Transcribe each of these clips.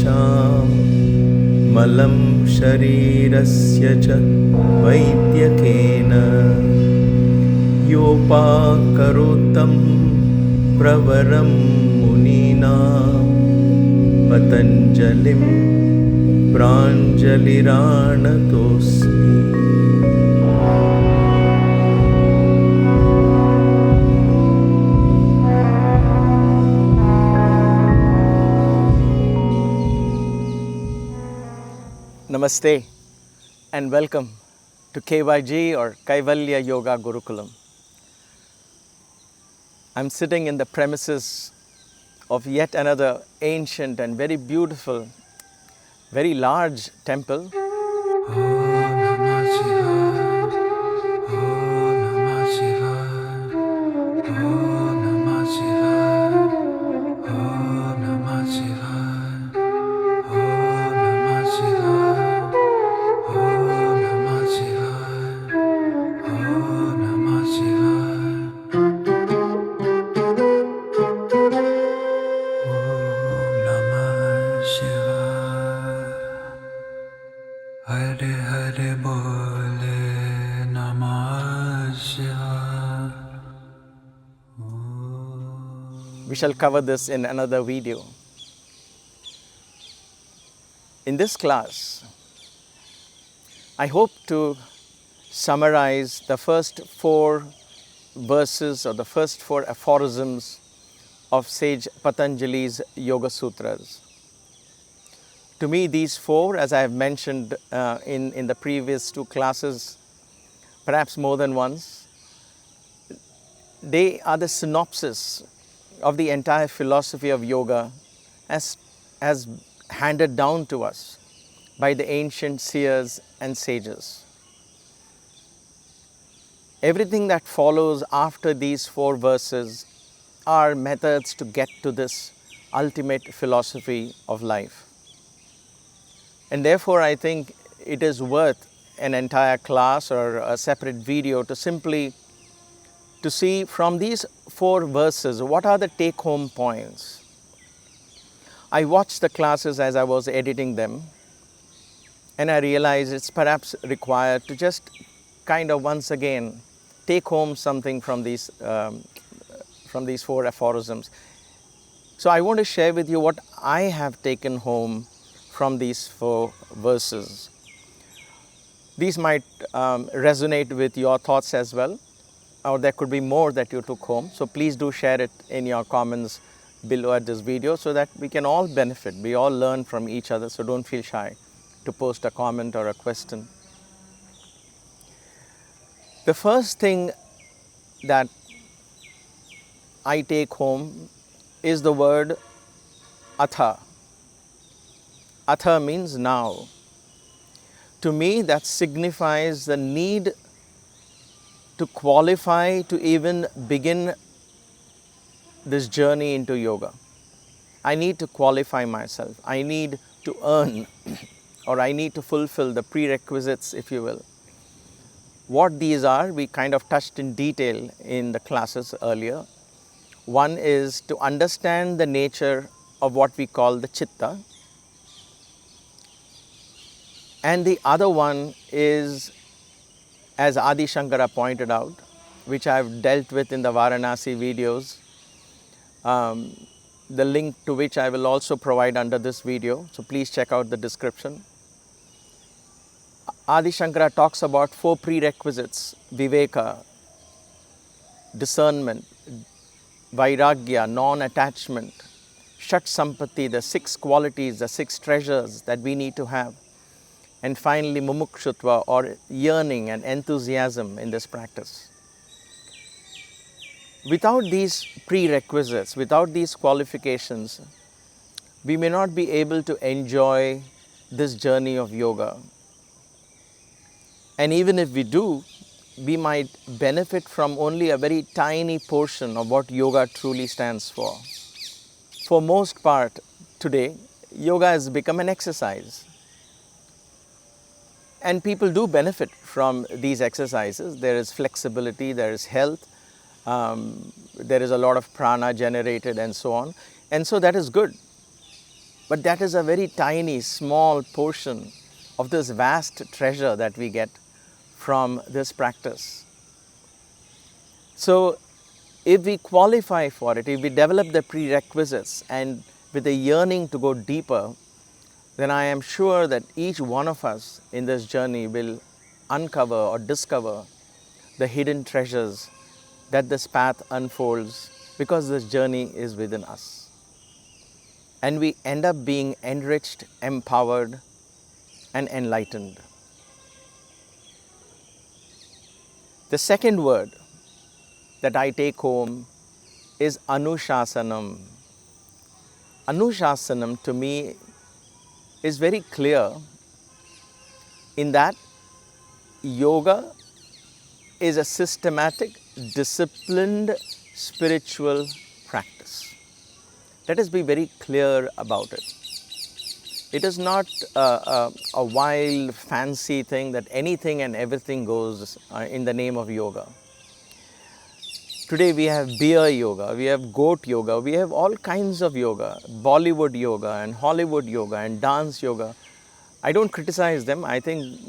येषां मलं शरीरस्य च वैद्यकेन योपाकरोतं प्रवरं मुनीनां पतञ्जलिं प्राञ्जलिरानतोऽस्मि। Namaste and welcome to KYG or Kaivalya Yoga Gurukulam. I'm sitting in the premises of yet another ancient and very beautiful, very large temple. We shall cover this in another video. In this class, I hope to summarize the first 4 verses or the first 4 aphorisms of sage Patanjali's Yoga Sutras. To me, these 4, as I have mentioned in the previous 2 classes, perhaps more than once, they are the synopsis of the entire philosophy of yoga as handed down to us by the ancient seers and sages. Everything that follows after these 4 verses are methods to get to this ultimate philosophy of life. And therefore, I think it is worth an entire class or a separate video to simply to see from these 4 verses, what are the take-home points? I watched the classes as I was editing them, and I realized it's perhaps required to just kind of once again take home something from these 4 aphorisms. So I want to share with you what I have taken home from these 4 verses. These might resonate with your thoughts as well, or there could be more that you took home. So please do share it in your comments below at this video so that we can all benefit, we all learn from each other. So don't feel shy to post a comment or a question. The first thing that I take home is the word atha. Atha means now. To me, that signifies the need to qualify to even begin this journey into yoga. I need to qualify myself. I need to earn or I need to fulfill the prerequisites, if you will. What these are, we kind of touched in detail in the classes earlier. One is to understand the nature of what we call the chitta. And the other one is, as Adi Shankara pointed out, which I have dealt with in the Varanasi videos, the link to which I will also provide under this video, so please check out the description. Adi Shankara talks about 4 prerequisites: viveka, discernment, vairagya, non-attachment, shat sampatti, the 6 qualities, the 6 treasures that we need to have, and finally mumukshutva, or yearning and enthusiasm in this practice. Without these prerequisites, without these qualifications, we may not be able to enjoy this journey of yoga. And even if we do, we might benefit from only a very tiny portion of what yoga truly stands for. For most part today, yoga has become an exercise. And people do benefit from these exercises. There is flexibility, there is health, there is a lot of prana generated and so on. And so that is good. But that is a very tiny, small portion of this vast treasure that we get from this practice. So, if we qualify for it, if we develop the prerequisites and with a yearning to go deeper, then I am sure that each one of us in this journey will uncover or discover the hidden treasures that this path unfolds, because this journey is within us. And we end up being enriched, empowered, and enlightened. The second word that I take home is anuśāsanam. Anuśāsanam to me is very clear in that yoga is a systematic, disciplined spiritual practice. Let us be very clear about it. It is not a wild, fancy thing that anything and everything goes in the name of yoga. Today we have beer yoga, we have goat yoga, we have all kinds of yoga, Bollywood yoga and Hollywood yoga and dance yoga. I don't criticize them. I think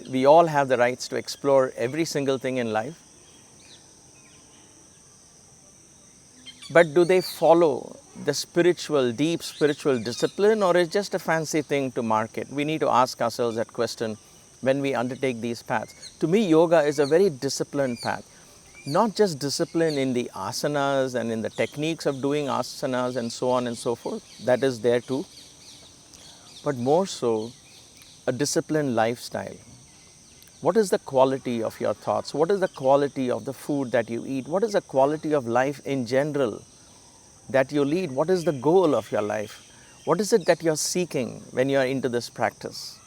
we all have the rights to explore every single thing in life. But do they follow the spiritual, deep spiritual discipline, or is it just a fancy thing to market? We need to ask ourselves that question when we undertake these paths. To me, yoga is a very disciplined path. Not just discipline in the asanas and in the techniques of doing asanas and so on and so forth, that is there too, but more so a disciplined lifestyle. What is the quality of your thoughts? What is the quality of the food that you eat? What is the quality of life in general that you lead? What is the goal of your life? What is it that you're seeking when you are into this practice?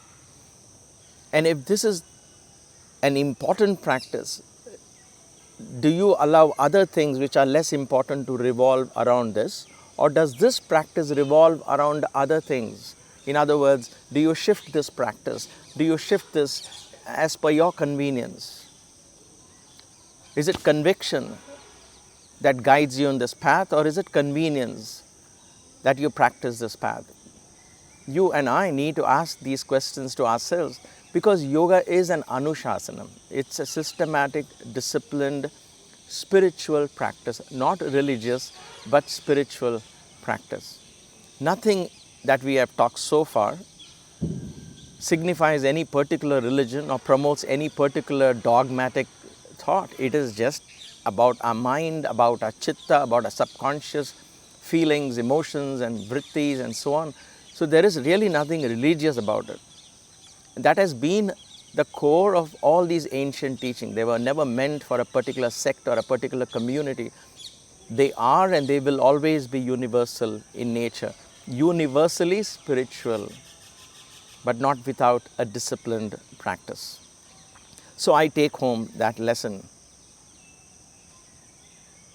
And if this is an important practice, do you allow other things which are less important to revolve around this? Or does this practice revolve around other things? In other words, do you shift this practice? Do you shift this as per your convenience? Is it conviction that guides you on this path, or is it convenience that you practice this path? You and I need to ask these questions to ourselves, because yoga is an anuśāsanam. It's a systematic, disciplined, spiritual practice, not religious, but spiritual practice. Nothing that we have talked so far signifies any particular religion or promotes any particular dogmatic thought. It is just about our mind, about our chitta, about our subconscious feelings, emotions and vrittis and so on. So there is really nothing religious about it. That has been the core of all these ancient teachings. They were never meant for a particular sect or a particular community. They are and they will always be universal in nature, universally spiritual, but not without a disciplined practice. So I take home that lesson.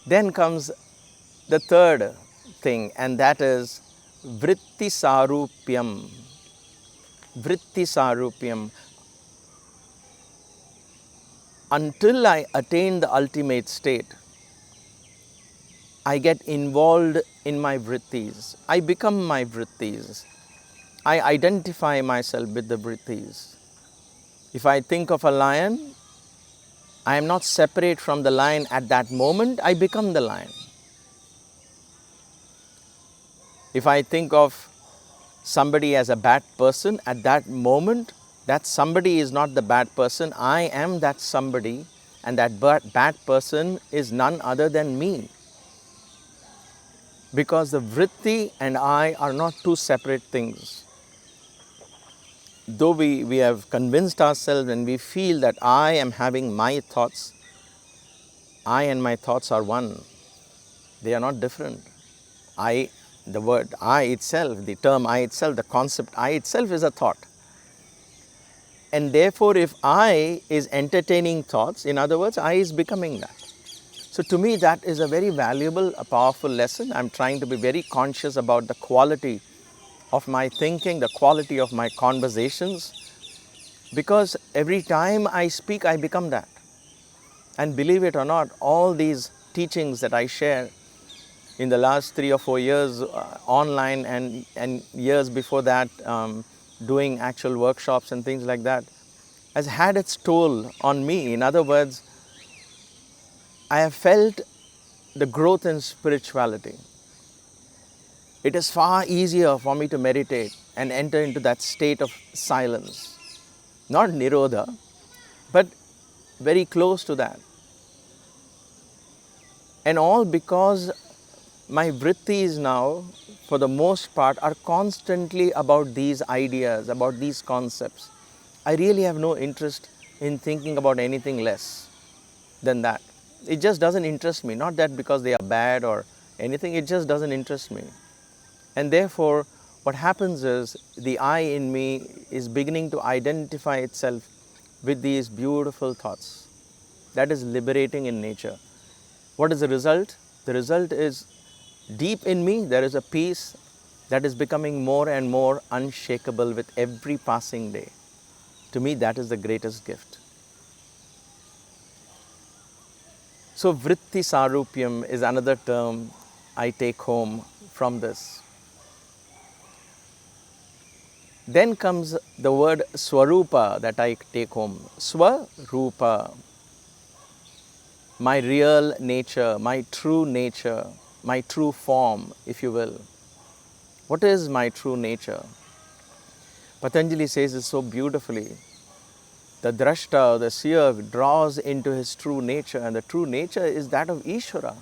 Then comes the third thing, and that is vritti-sârûpyam. Vritti-sârûpyam. Until I attain the ultimate state, I get involved in my vrittis. I become my vrittis. I identify myself with the vrittis. If I think of a lion, I am not separate from the lion at that moment, I become the lion. If I think of somebody as a bad person, at that moment, that somebody is not the bad person, I am that somebody, and that bad person is none other than me. Because the vritti and I are not two separate things. Though we have convinced ourselves and we feel that I am having my thoughts, I and my thoughts are one. They are not different. The word I itself, the term I itself, the concept I itself is a thought. And therefore, if I is entertaining thoughts, in other words, I is becoming that. So to me, that is a very valuable, a powerful lesson. I'm trying to be very conscious about the quality of my thinking, the quality of my conversations, because every time I speak, I become that. And believe it or not, all these teachings that I share in the last 3 or 4 years online and years before that doing actual workshops and things like that, has had its toll on me. In other words, I have felt the growth in spirituality. It is far easier for me to meditate and enter into that state of silence. Not nirodha, but very close to that. And all because my vrittis now, for the most part, are constantly about these ideas, about these concepts. I really have no interest in thinking about anything less than that. It just doesn't interest me. Not that because they are bad or anything, it just doesn't interest me. And therefore, what happens is the I in me is beginning to identify itself with these beautiful thoughts. That is liberating in nature. What is the result? The result is deep in me, there is a peace that is becoming more and more unshakable with every passing day. To me, that is the greatest gift. So, vritti-sârûpyam is another term I take home from this. Then comes the word svarūpa that I take home. Svarūpa, my real nature, my true form, if you will. What is my true nature? Patanjali says it so beautifully. The draṣṭu, the seer, draws into his true nature, and the true nature is that of Ishvara.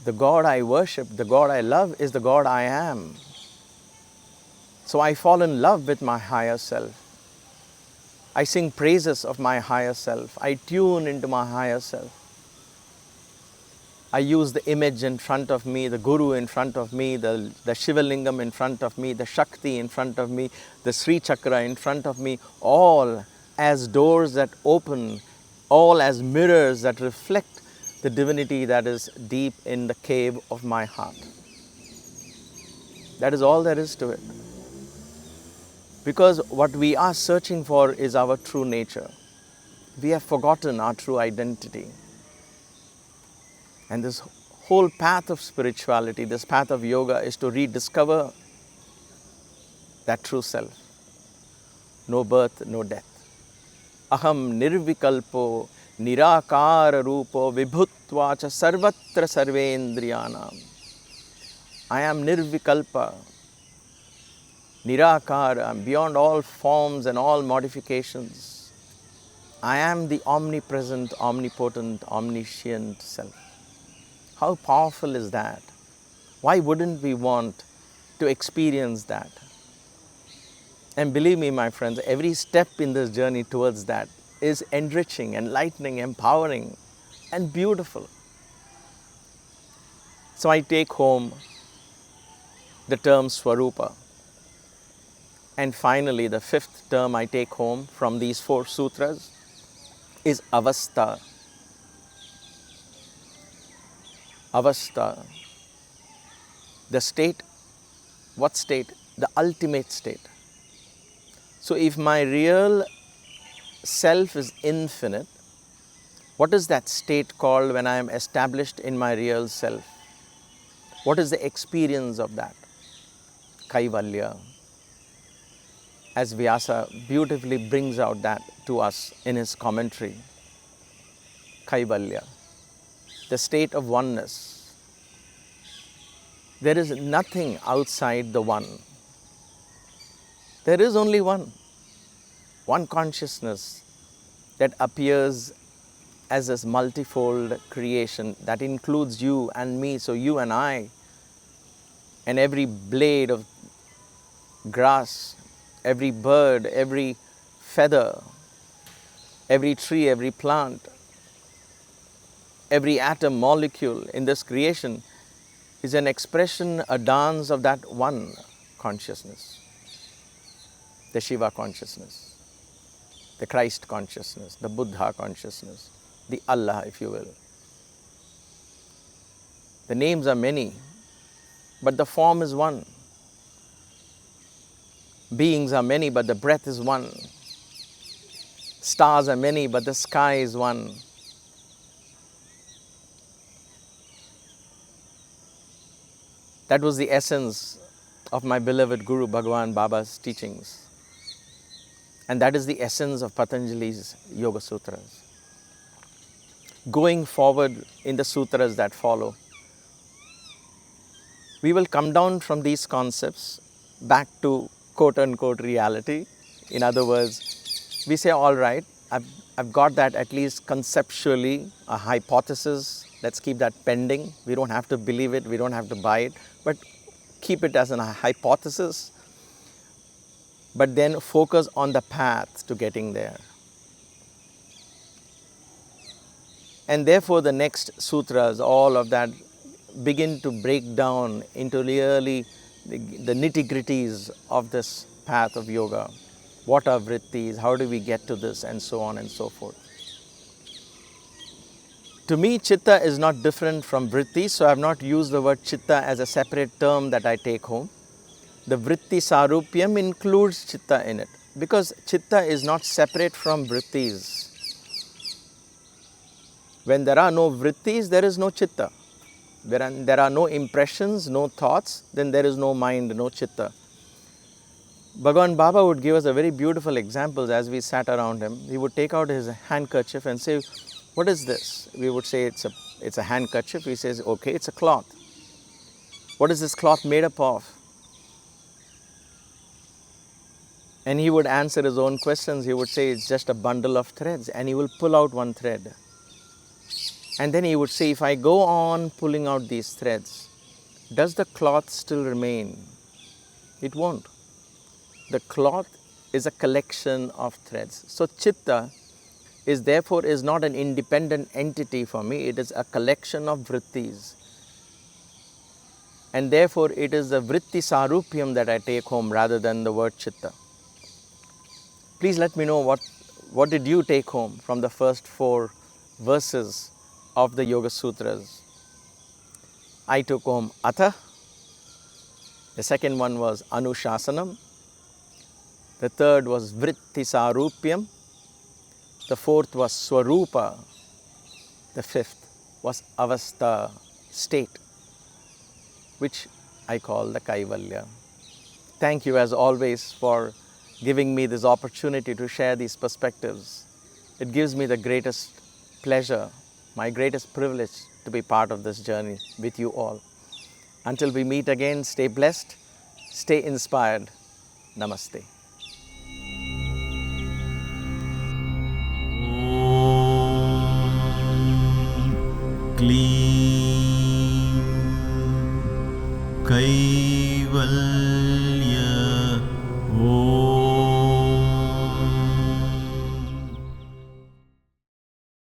The God I worship, the God I love is the God I am. So I fall in love with my higher self. I sing praises of my higher self. I tune into my higher self. I use the image in front of me, the Guru in front of me, the Shiva Lingam in front of me, the Shakti in front of me, the Sri Chakra in front of me, all as doors that open, all as mirrors that reflect the divinity that is deep in the cave of my heart. That is all there is to it. Because what we are searching for is our true nature. We have forgotten our true identity. And this whole path of spirituality, this path of yoga, is to rediscover that true self. No birth, no death. Aham nirvikalpo nirakara rupo vibhutva cha sarvatra sarvendriyanam. I am nirvikalpa, nirakara, I am beyond all forms and all modifications. I am the omnipresent, omnipotent, omniscient self. How powerful is that? Why wouldn't we want to experience that? And believe me, my friends, every step in this journey towards that is enriching, enlightening, empowering, and beautiful. So I take home the term svarūpa. And finally, the fifth term I take home from these 4 sutras is avastha. Avastha, the state. What state? The ultimate state. So if my real self is infinite, what is that state called when I am established in my real self? What is the experience of that? Kaivalya. As Vyasa beautifully brings out that to us in his commentary. Kaivalya, the state of oneness. There is nothing outside the one. There is only one consciousness that appears as this multifold creation that includes you and me, so you and I, and every blade of grass, every bird, every feather, every tree, every plant, every atom, molecule in this creation is an expression, a dance of that one consciousness. The Shiva consciousness, the Christ consciousness, the Buddha consciousness, the Allah, if you will. The names are many, but the form is one. Beings are many, but the breath is one. Stars are many, but the sky is one. That was the essence of my beloved Guru Bhagavan Baba's teachings. And that is the essence of Patanjali's Yoga Sutras. Going forward in the sutras that follow, we will come down from these concepts back to quote-unquote reality. In other words, we say, all right, I've got that at least conceptually, a hypothesis. Let's keep that pending. We don't have to believe it, we don't have to buy it, but keep it as a hypothesis. But then focus on the path to getting there. And therefore the next sutras, all of that, begin to break down into really the nitty-gritties of this path of yoga. What are vrittis? How do we get to this? And so on and so forth. To me, chitta is not different from vrittis, so I have not used the word chitta as a separate term that I take home. The vritti-sârûpyam includes chitta in it, because chitta is not separate from vrittis. When there are no vrittis, there is no chitta. When there are no impressions, no thoughts, then there is no mind, no chitta. Bhagavan Baba would give us a very beautiful example as we sat around him. He would take out his handkerchief and say, what is this? We would say it's a handkerchief. He says, okay, it's a cloth. What is this cloth made up of? And he would answer his own questions. He would say it's just a bundle of threads, and he will pull out one thread. And then he would say, if I go on pulling out these threads, does the cloth still remain? It won't. The cloth is a collection of threads. So chitta is therefore not an independent entity for me. It is a collection of vrittis. And therefore it is the vritti-sârûpyam that I take home rather than the word chitta. Please let me know what did you take home from the first 4 verses of the Yoga Sutras. I took home atha. The second one was yoganuśāsanam. The third was vritti-sârûpyam. The fourth was svarūpa. The fifth was avastha, state, which I call the Kaivalya. Thank you as always for giving me this opportunity to share these perspectives. It gives me the greatest pleasure, my greatest privilege to be part of this journey with you all. Until we meet again, stay blessed, stay inspired. Namaste. क्लीं कैवल्य